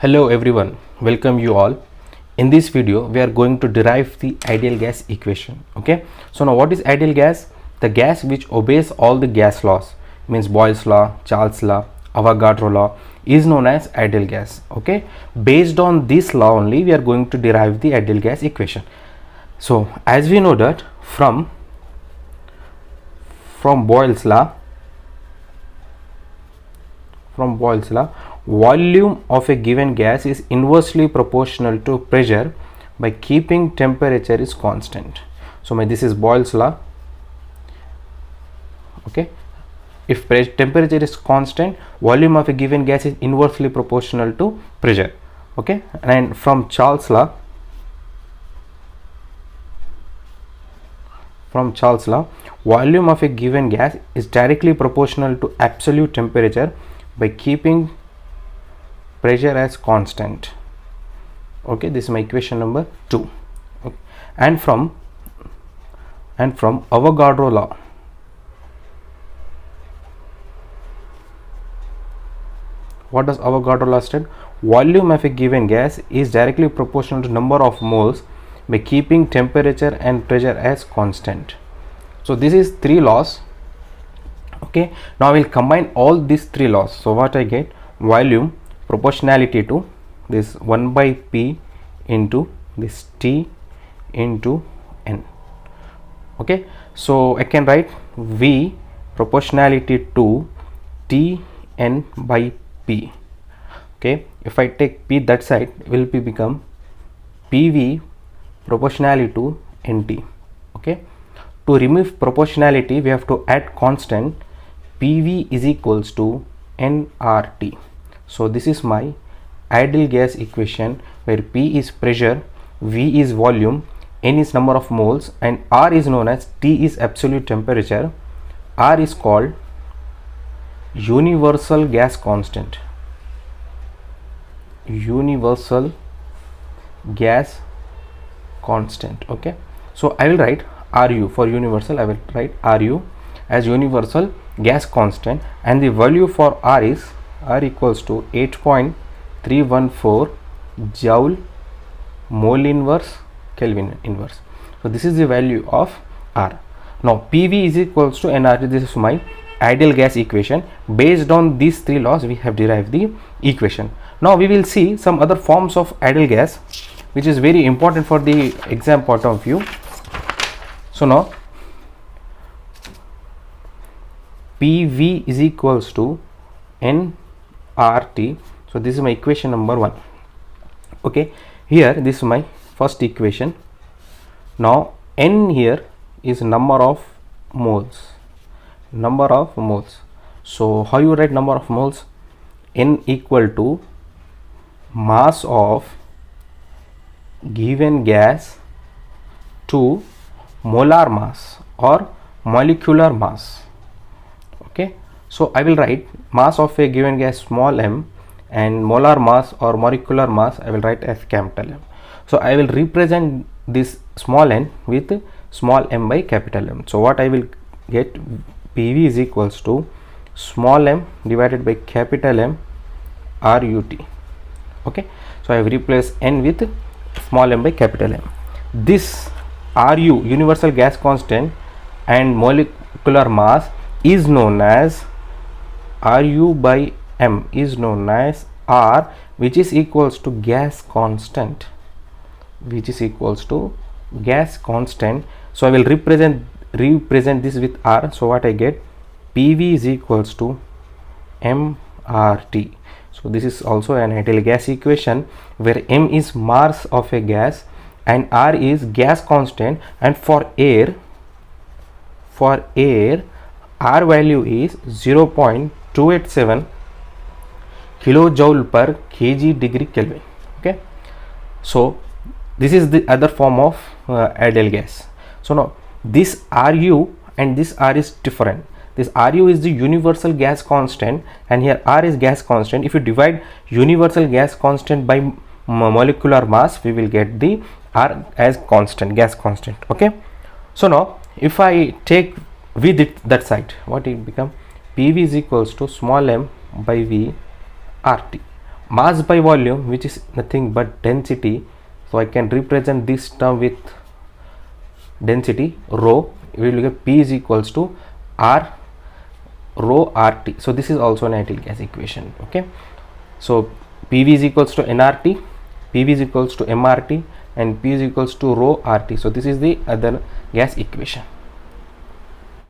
Hello everyone, welcome you all. In this video we are going to derive the ideal gas equation. Okay, so now what is ideal gas? The gas which obeys all the gas laws, means Boyle's law, Charles law, Avogadro law, is known as ideal gas. Okay, based on this law only we are going to derive the ideal gas equation. So as we know that from Boyle's law, volume of a given gas is inversely proportional to pressure by keeping temperature is constant. So this is Boyle's law. Okay, if temperature is constant, volume of a given gas is inversely proportional to pressure. Okay, and from Charles law, volume of a given gas is directly proportional to absolute temperature by keeping pressure as constant. Okay, this is my equation number 2. Okay. And from Avogadro law, what does Avogadro law state? Volume of a given gas is directly proportional to number of moles by keeping temperature and pressure as constant. So this is 3 laws. Okay, now I will combine all these 3 laws. So what I get? Volume proportionality to this 1 by P into this T into N. Okay, so I can write V proportionality to T N by P. Okay, if I take P that side, it will become PV proportionality to NT. Okay, to remove proportionality we have to add constant. PV is equals to nRT. So this is my ideal gas equation, where P is pressure, V is volume, N is number of moles, and R is known as T is absolute temperature. R is called universal gas constant. Universal gas constant. Okay, so I will write RU for universal. I will write RU as universal gas constant, and the value for R is R equals to 8.314 joule mole inverse Kelvin inverse. So this is the value of R. Now PV is equals to nRT. This is my ideal gas equation. Based on these 3 laws we have derived the equation. Now we will see some other forms of ideal gas which is very important for the exam point of view. So now PV is equals to nRT. So this is my equation number 1. Okay, here this is my first equation. Now N here is number of moles. So how you write number of moles? N equal to mass of given gas to molar mass or molecular mass. Okay, so I will write mass of a given gas small m, and molar mass or molecular mass I will write as capital M. So I will represent this small n with small m by capital M. So what I will get? PV is equals to small m divided by capital M RUT. Okay, so I have replaced n with small m by capital M. This RU, universal gas constant, and molecular mass is known as RU by M is known as R, which is equals to gas constant. So I will represent this with R. So what I get? PV is equals to mRT. So this is also an ideal gas equation, where M is mass of a gas and R is gas constant, and for air R value is 0.287 kilojoule per kg degree Kelvin. Okay, so this is the other form of ideal gas. So now this RU and this R is different. This RU is the universal gas constant, and here R is gas constant. If you divide universal gas constant by molecular mass, we will get the R as constant, gas constant. Okay, so now if I take with it that side, what it become? PV is equals to small m by V RT. mass by volume, which is nothing but density. So I can represent this term with density rho. We will get P is equals to R rho RT. So this is also an ideal gas equation. Okay, so PV is equals to nRT, PV is equals to mRT, and P is equals to rho RT. So this is the other gas equation.